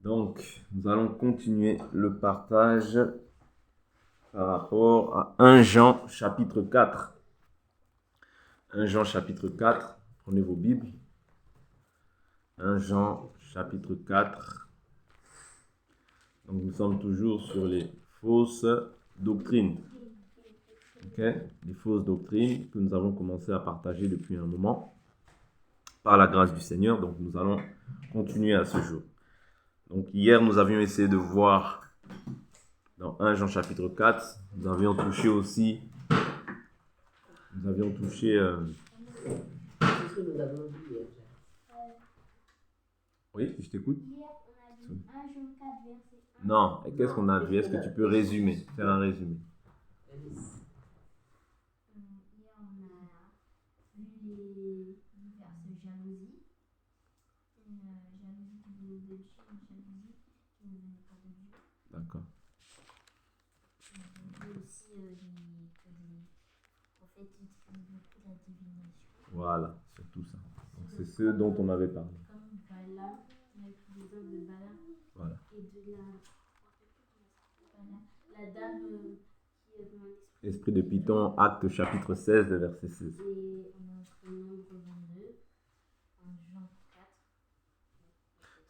Donc, nous allons continuer le partage par rapport à 1 Jean chapitre 4. 1 Jean chapitre 4, prenez vos Bibles. 1 Jean chapitre 4. Donc, nous sommes toujours sur les fausses doctrines. Okay? Les fausses doctrines que nous avons commencé à partager depuis un moment par la grâce du Seigneur. Donc, nous allons continuer à ce jour. Donc, hier, nous avions essayé de voir dans 1 Jean chapitre 4, nous avions touché aussi, Oui, je t'écoute. Non, qu'est-ce qu'on a vu? Est-ce que tu peux résumer, faire un résumé? D'accord. Voilà, surtout ça. Donc, c'est ce dont on avait parlé. Voilà. Esprit de Python, Acte chapitre 16, verset 16.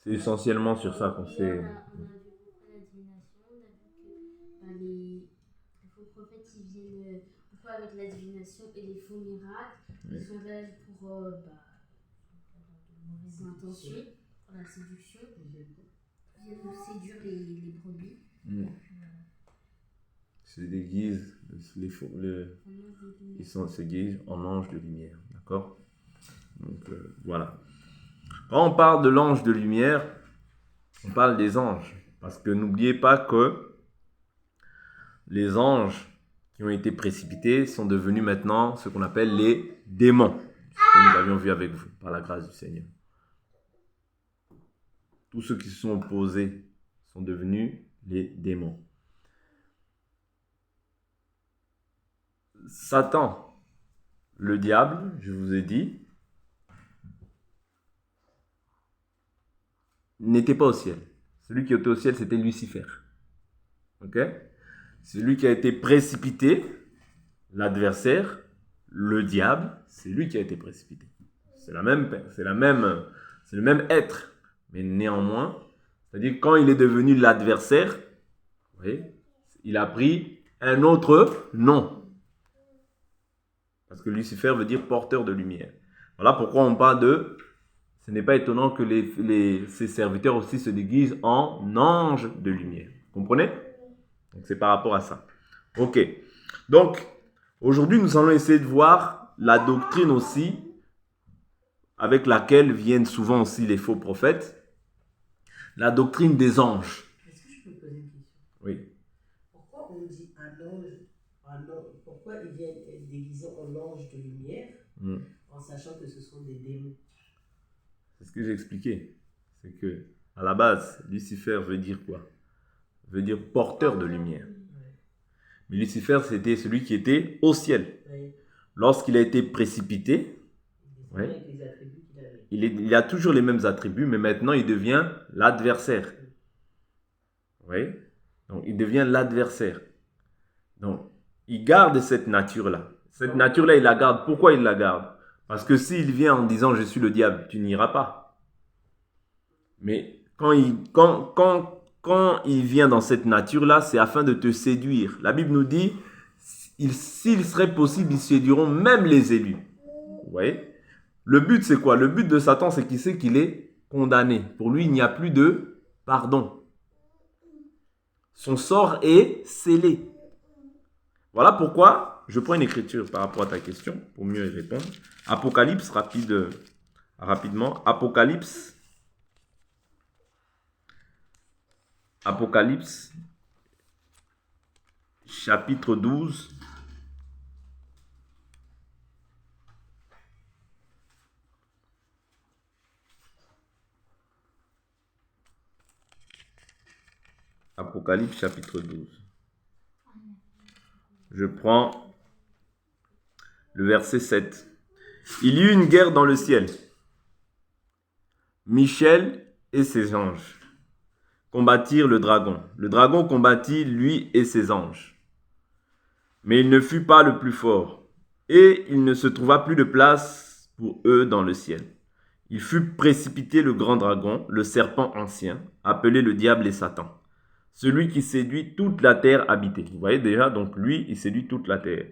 C'est essentiellement sur ça qu'on s'est... On a vu beaucoup la divination, on a vu que les faux prophètes ils viennent beaucoup avec la divination et les faux miracles. Ils sont là pour de mauvaises intentions, pour la séduction. Ils viennent nous séduire les brebis. Se déguisent, ils se déguisent en anges de lumière. D'accord? Donc voilà. Quand on parle de l'ange de lumière, on parle des anges. Parce que n'oubliez pas que les anges qui ont été précipités sont devenus maintenant ce qu'on appelle les démons. Ce que nous avions vu avec vous, par la grâce du Seigneur. Tous ceux qui se sont opposés sont devenus les démons. Satan, le diable, je vous ai dit, n'était pas au ciel. Celui qui était au ciel, c'était Lucifer. Ok? Celui qui a été précipité, l'adversaire, le diable, c'est lui qui a été précipité. C'est le même être. Mais néanmoins, c'est-à-dire quand il est devenu l'adversaire, vous voyez, il a pris un autre nom. Parce que Lucifer veut dire porteur de lumière. Voilà pourquoi on parle de... Ce n'est pas étonnant que ses serviteurs aussi se déguisent en anges de lumière. Vous comprenez? Donc c'est par rapport à ça. Ok. Donc, aujourd'hui, nous allons essayer de voir la doctrine aussi avec laquelle viennent souvent aussi les faux prophètes. La doctrine des anges. Est-ce que je peux poser une question? Oui. Pourquoi on dit un ange, pourquoi ils viennent déguisés en ange de lumière en sachant que ce sont des démons? C'est ce que j'ai expliqué. C'est que, à la base, Lucifer veut dire quoi? Veut dire porteur de lumière. Mais Lucifer, c'était celui qui était au ciel. Lorsqu'il a été précipité, il a toujours les mêmes attributs, mais maintenant il devient l'adversaire. Donc il devient l'adversaire. Donc il garde cette nature-là. Cette nature-là, il la garde. Pourquoi il la garde? Parce que s'il vient en disant « je suis le diable », tu n'iras pas. Mais quand il vient dans cette nature-là, c'est afin de te séduire. La Bible nous dit, s'il serait possible, ils séduiront même les élus. Vous voyez? Le but, c'est quoi? Le but de Satan, c'est qu'il sait qu'il est condamné. Pour lui, il n'y a plus de pardon. Son sort est scellé. Voilà pourquoi je prends une écriture par rapport à ta question, pour mieux y répondre. Apocalypse, rapidement. Apocalypse, chapitre 12. Apocalypse, chapitre 12. Je prends le verset 7. Il y eut une guerre dans le ciel. Michel et ses anges combattirent le dragon. Le dragon combattit lui et ses anges. Mais il ne fut pas le plus fort, et il ne se trouva plus de place pour eux dans le ciel. Il fut précipité le grand dragon, le serpent ancien, appelé le diable et Satan, celui qui séduit toute la terre habitée. Vous voyez déjà, donc lui, il séduit toute la terre.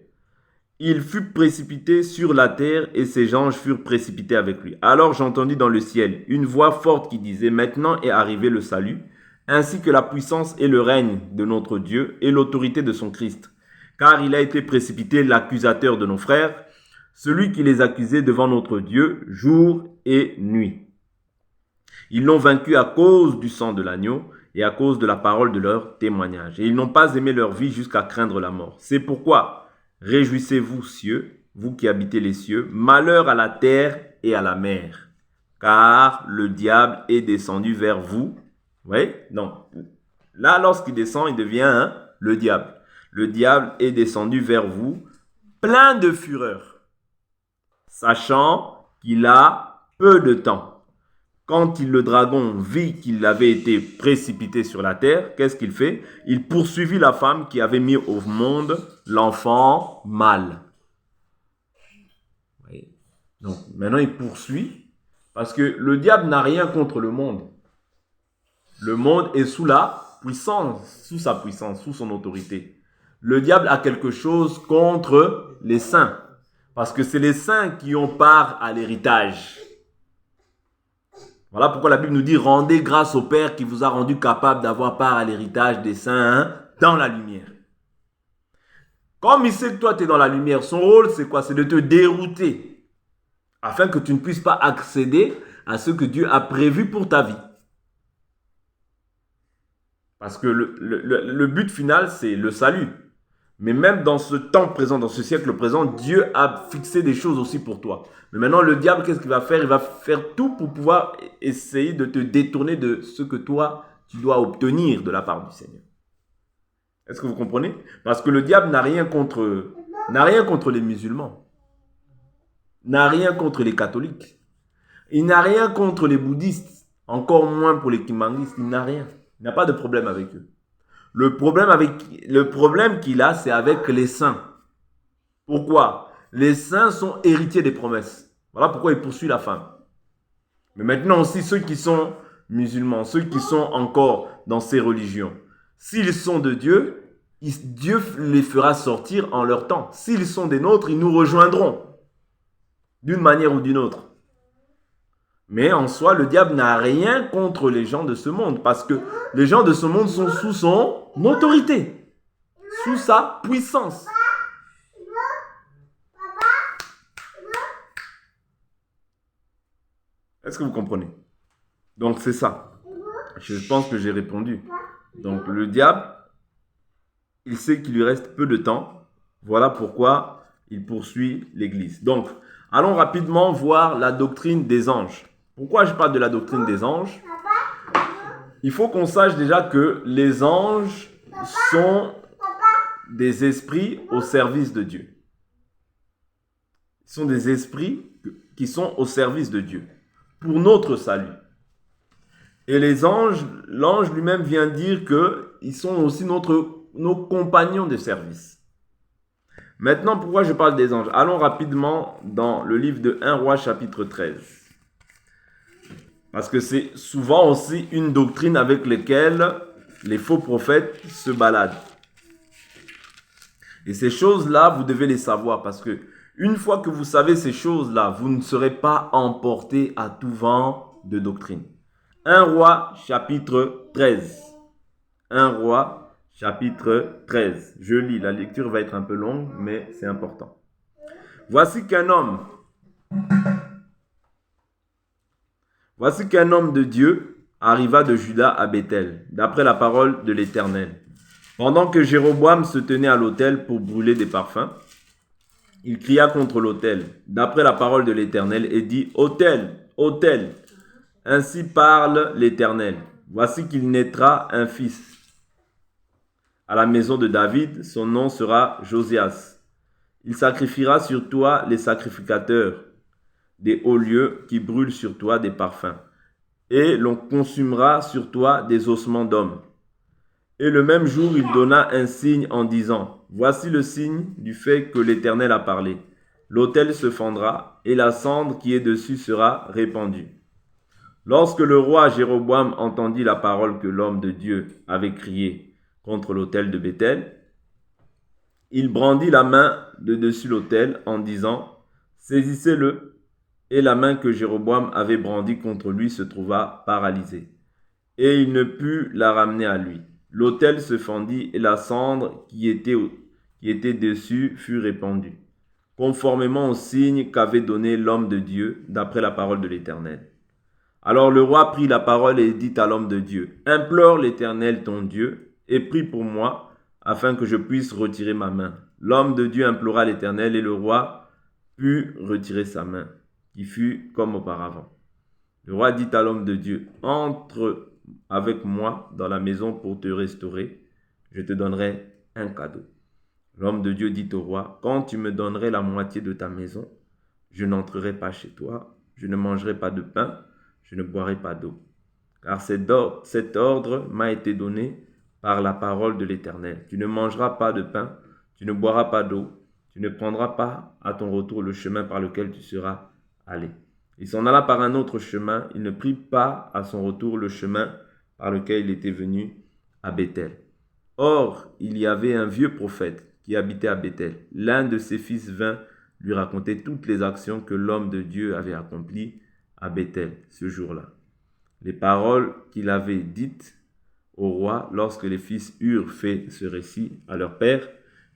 Il fut précipité sur la terre et ses anges furent précipités avec lui. Alors j'entendis dans le ciel une voix forte qui disait « Maintenant est arrivé le salut, ainsi que la puissance et le règne de notre Dieu et l'autorité de son Christ. Car il a été précipité l'accusateur de nos frères, celui qui les accusait devant notre Dieu jour et nuit. Ils l'ont vaincu à cause du sang de l'agneau et à cause de la parole de leur témoignage. Et ils n'ont pas aimé leur vie jusqu'à craindre la mort. C'est pourquoi réjouissez-vous, cieux, vous qui habitez les cieux, malheur à la terre et à la mer, car le diable est descendu vers vous. » Vous voyez? Donc, là, lorsqu'il descend, il devient le diable. Le diable est descendu vers vous, plein de fureur, sachant qu'il a peu de temps. Quand le dragon vit qu'il avait été précipité sur la terre, qu'est-ce qu'il fait? Il poursuivit la femme qui avait mis au monde l'enfant mâle. Donc maintenant il poursuit parce que le diable n'a rien contre le monde. Le monde est sous la puissance, sous sa puissance, sous son autorité. Le diable a quelque chose contre les saints parce que c'est les saints qui ont part à l'héritage. Voilà pourquoi la Bible nous dit « Rendez grâce au Père qui vous a rendu capable d'avoir part à l'héritage des saints dans la lumière. » Comme il sait que toi, tu es dans la lumière, son rôle, c'est quoi? C'est de te dérouter afin que tu ne puisses pas accéder à ce que Dieu a prévu pour ta vie. Parce que le but final, c'est le salut. Mais même dans ce temps présent, dans ce siècle présent, Dieu a fixé des choses aussi pour toi. Mais maintenant, le diable, qu'est-ce qu'il va faire? Il va faire tout pour pouvoir essayer de te détourner de ce que toi, tu dois obtenir de la part du Seigneur. Est-ce que vous comprenez? Parce que le diable n'a rien contre les musulmans. N'a rien contre les catholiques. Il n'a rien contre les bouddhistes. Encore moins pour les kimbanguistes. Il n'a rien. Il n'a pas de problème avec eux. Le problème qu'il a, c'est avec les saints. Pourquoi? Les saints sont héritiers des promesses. Voilà pourquoi il poursuit la femme. Mais maintenant aussi, ceux qui sont musulmans, ceux qui sont encore dans ces religions, s'ils sont de Dieu, Dieu les fera sortir en leur temps. S'ils sont des nôtres, ils nous rejoindront d'une manière ou d'une autre. Mais en soi, le diable n'a rien contre les gens de ce monde parce que les gens de ce monde sont sous son autorité, sous sa puissance. Est-ce que vous comprenez? Donc c'est ça. Je pense que j'ai répondu. Donc le diable, il sait qu'il lui reste peu de temps. Voilà pourquoi il poursuit l'Église. Donc, allons rapidement voir la doctrine des anges. Pourquoi je parle de la doctrine des anges? Il faut qu'on sache déjà que les anges sont des esprits au service de Dieu. Ils sont des esprits qui sont au service de Dieu, pour notre salut. Et les anges, l'ange lui-même vient dire qu'ils sont aussi nos compagnons de service. Maintenant, pourquoi je parle des anges? Allons rapidement dans le livre de 1 Roi chapitre 13. Parce que c'est souvent aussi une doctrine avec laquelle les faux prophètes se baladent. Et ces choses-là, vous devez les savoir parce que une fois que vous savez ces choses-là, vous ne serez pas emporté à tout vent de doctrine. 1 Roi chapitre 13. 1 Roi chapitre 13. Je lis, la lecture va être un peu longue, mais c'est important. Voici qu'un homme de Dieu arriva de Juda à Bethel, d'après la parole de l'Éternel. Pendant que Jéroboam se tenait à l'autel pour brûler des parfums, il cria contre l'autel, d'après la parole de l'Éternel, et dit « Autel, autel, ainsi parle l'Éternel. Voici qu'il naîtra un fils. À la maison de David, son nom sera Josias. Il sacrifiera sur toi les sacrificateurs des hauts lieux qui brûlent sur toi des parfums. et l'on consumera sur toi des ossements d'hommes. Et le même jour, il donna un signe en disant, voici le signe du fait que l'Éternel a parlé. L'autel se fendra et la cendre qui est dessus sera répandue. Lorsque le roi Jéroboam entendit la parole que l'homme de Dieu avait criée contre l'autel de Béthel, il brandit la main de dessus l'autel en disant, saisissez-le. Et la main que Jéroboam avait brandie contre lui se trouva paralysée. Et il ne put la ramener à lui. L'autel se fendit et la cendre qui était dessus fut répandue, conformément au signe qu'avait donné l'homme de Dieu, d'après la parole de l'Éternel. Alors le roi prit la parole et dit à l'homme de Dieu, implore l'Éternel ton Dieu et prie pour moi, afin que je puisse retirer ma main. L'homme de Dieu implora l'Éternel et le roi put retirer sa main, qui fut comme auparavant. Le roi dit à l'homme de Dieu, entre avec moi dans la maison pour te restaurer, je te donnerai un cadeau. L'homme de Dieu dit au roi, quand tu me donnerais la moitié de ta maison, je n'entrerai pas chez toi, je ne mangerai pas de pain, je ne boirai pas d'eau. Car cet ordre m'a été donné par la parole de l'Éternel. Tu ne mangeras pas de pain, tu ne boiras pas d'eau, tu ne prendras pas à ton retour le chemin par lequel tu seras allé. Il s'en alla par un autre chemin, il ne prit pas à son retour le chemin par lequel il était venu à Béthel. Or, il y avait un vieux prophète qui habitait à Béthel. L'un de ses fils vint lui raconter toutes les actions que l'homme de Dieu avait accomplies à Béthel ce jour-là. Les paroles qu'il avait dites au roi lorsque les fils eurent fait ce récit à leur père,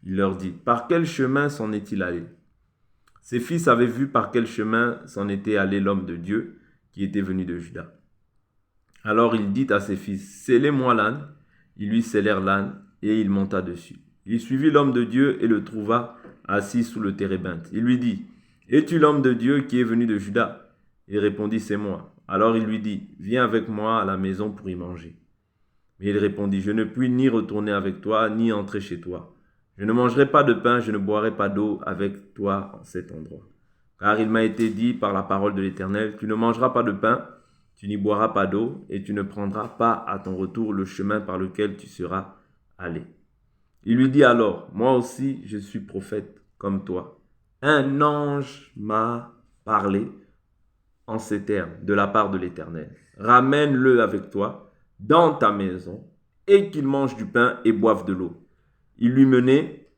il leur dit, par quel chemin s'en est-il allé? Ses fils avaient vu par quel chemin s'en était allé l'homme de Dieu qui était venu de Juda. Alors il dit à ses fils, scellez-moi l'âne. Ils lui scellèrent l'âne et il monta dessus. Il suivit l'homme de Dieu et le trouva assis sous le térébinthe. Il lui dit, es-tu l'homme de Dieu qui est venu de Juda? Il répondit, c'est moi. Alors il lui dit, viens avec moi à la maison pour y manger. Mais il répondit, je ne puis ni retourner avec toi, ni entrer chez toi. Je ne mangerai pas de pain, je ne boirai pas d'eau avec toi en cet endroit. Car il m'a été dit par la parole de l'Éternel, tu ne mangeras pas de pain, tu n'y boiras pas d'eau, et tu ne prendras pas à ton retour le chemin par lequel tu seras allé. Il lui dit alors, moi aussi je suis prophète comme toi. Un ange m'a parlé en ces termes de la part de l'Éternel. Ramène-le avec toi dans ta maison et qu'il mange du pain et boive de l'eau. Il lui mentait.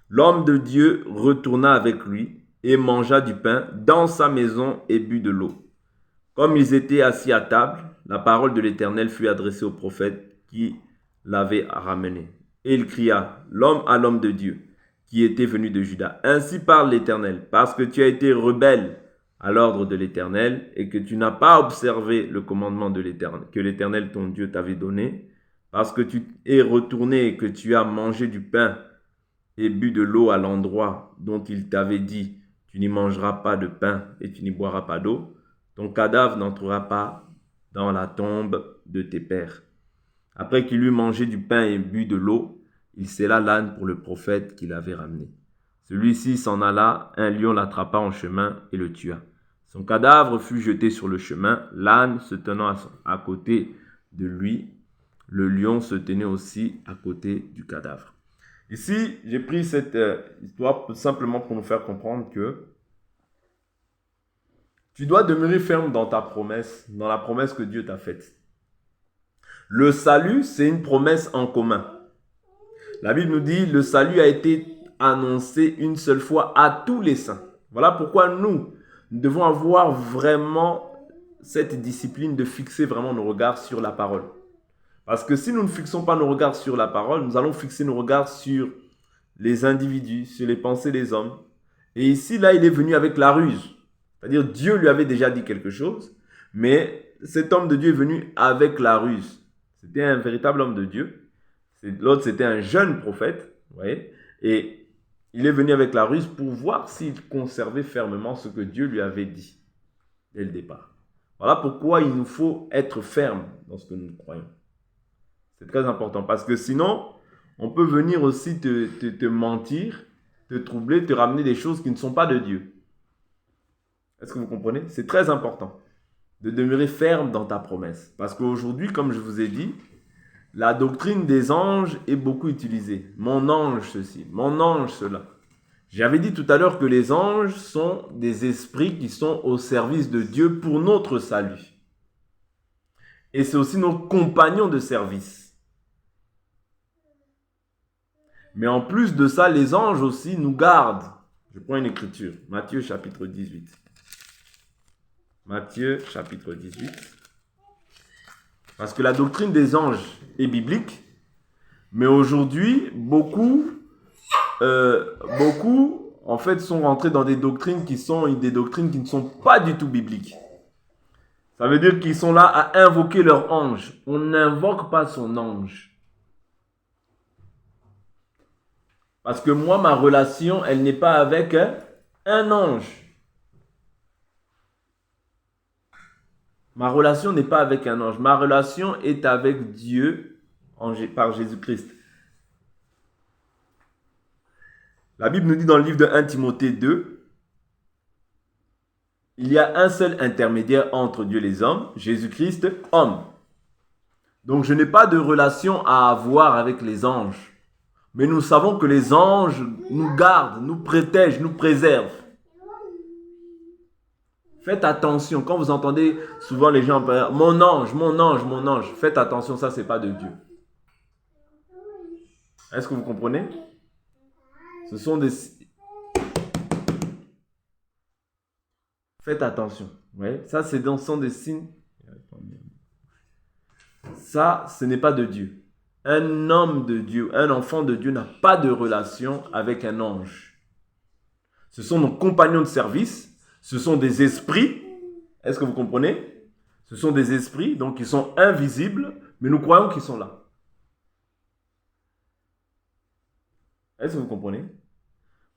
L'homme de Dieu retourna avec lui et mangea du pain dans sa maison et but de l'eau. Comme ils étaient assis à table, la parole de l'Éternel fut adressée au prophète qui l'avait ramené. Et il cria, l'homme à l'homme de Dieu, qui était venu de Juda. Ainsi parle l'Éternel, parce que tu as été rebelle à l'ordre de l'Éternel et que tu n'as pas observé le commandement de l'Éternel, que l'Éternel ton Dieu t'avait donné, parce que tu es retourné et que tu as mangé du pain et bu de l'eau à l'endroit dont il t'avait dit, tu n'y mangeras pas de pain et tu n'y boiras pas d'eau, ton cadavre n'entrera pas dans la tombe de tes pères. Après qu'il eut mangé du pain et bu de l'eau, il scella l'âne pour le prophète qu'il avait ramené. Celui-ci s'en alla, un lion l'attrapa en chemin et le tua. Son cadavre fut jeté sur le chemin, l'âne se tenant à côté de lui, le lion se tenait aussi à côté du cadavre. Ici, j'ai pris cette histoire simplement pour nous faire comprendre que tu dois demeurer ferme dans ta promesse, dans la promesse que Dieu t'a faite. Le salut, c'est une promesse en commun. La Bible nous dit, le salut a été annoncé une seule fois à tous les saints. Voilà pourquoi nous devons avoir vraiment cette discipline de fixer vraiment nos regards sur la parole. Parce que si nous ne fixons pas nos regards sur la parole, nous allons fixer nos regards sur les individus, sur les pensées des hommes. Et ici, là, il est venu avec la ruse. C'est-à-dire, Dieu lui avait déjà dit quelque chose, mais cet homme de Dieu est venu avec la ruse. C'était un véritable homme de Dieu. L'autre, c'était un jeune prophète, vous voyez, et il est venu avec la ruse pour voir s'il conservait fermement ce que Dieu lui avait dit dès le départ. Voilà pourquoi il nous faut être ferme dans ce que nous croyons. C'est très important parce que sinon, on peut venir aussi te mentir, te troubler, te ramener des choses qui ne sont pas de Dieu. Est-ce que vous comprenez? C'est très important de demeurer ferme dans ta promesse. Parce qu'aujourd'hui, comme je vous ai dit, la doctrine des anges est beaucoup utilisée. Mon ange ceci, mon ange cela. J'avais dit tout à l'heure que les anges sont des esprits qui sont au service de Dieu pour notre salut. Et c'est aussi nos compagnons de service. Mais en plus de ça, les anges aussi nous gardent. Je prends une écriture, Matthieu chapitre 18. Matthieu chapitre 18. Parce que la doctrine des anges est biblique, mais aujourd'hui, beaucoup en fait, sont rentrés dans des doctrines qui ne sont pas du tout bibliques. Ça veut dire qu'ils sont là à invoquer leur ange. On n'invoque pas son ange. Parce que moi, ma relation, elle n'est pas avec un ange. Ma relation n'est pas avec un ange. Ma relation est avec Dieu par Jésus-Christ. La Bible nous dit dans le livre de 1 Timothée 2, il y a un seul intermédiaire entre Dieu et les hommes, Jésus-Christ, homme. Donc je n'ai pas de relation à avoir avec les anges. Mais nous savons que les anges nous gardent, nous protègent, nous préservent. Faites attention, quand vous entendez souvent les gens parler, mon ange, mon ange, mon ange, faites attention, ça c'est pas de Dieu. Est-ce que vous comprenez? Ce sont des... Faites attention. Ouais. Ça, sont des signes. Ça, ce n'est pas de Dieu. Un homme de Dieu, un enfant de Dieu n'a pas de relation avec un ange. Ce sont nos compagnons de service. Ce sont des esprits. Est-ce que vous comprenez? Ce sont des esprits, donc ils sont invisibles, mais nous croyons qu'ils sont là. Est-ce que vous comprenez?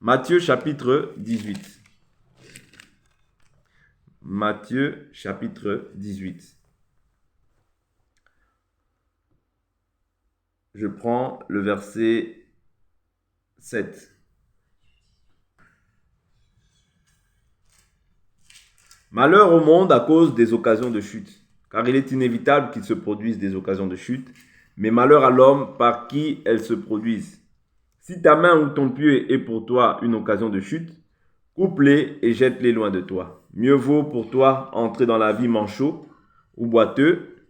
Matthieu chapitre 18. Matthieu chapitre 18. Je prends le verset 7. Malheur au monde à cause des occasions de chute, car il est inévitable qu'il se produise des occasions de chute, mais malheur à l'homme par qui elles se produisent. Si ta main ou ton pied est pour toi une occasion de chute, coupe-les et jette-les loin de toi. Mieux vaut pour toi entrer dans la vie manchot ou boiteux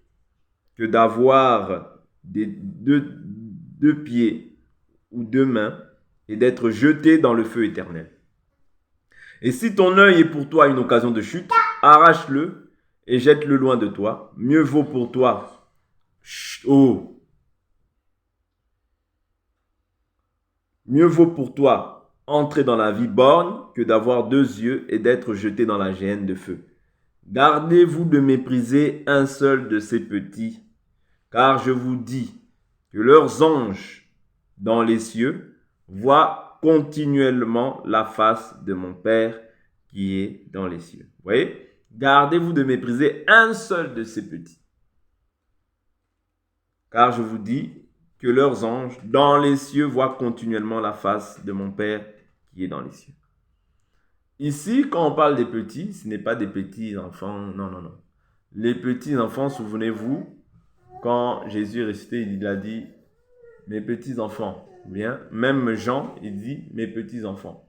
que d'avoir deux pieds ou deux mains et d'être jeté dans le feu éternel. Et si ton œil est pour toi une occasion de chute, arrache-le et jette-le loin de toi. Mieux vaut pour toi entrer dans la vie borgne que d'avoir deux yeux et d'être jeté dans la géhenne de feu. Gardez-vous de mépriser un seul de ces petits, car je vous dis que leurs anges dans les cieux voient continuellement la face de mon Père qui est dans les cieux. Vous voyez? Gardez-vous de mépriser un seul de ces petits, car je vous dis que leurs anges dans les cieux voient continuellement la face de mon Père qui est dans les cieux. Ici, quand on parle des petits, ce n'est pas des petits enfants, non. Les petits enfants, souvenez-vous, quand Jésus est ressuscité, il a dit « mes petits enfants ». Bien, même Jean, il dit « mes petits enfants ».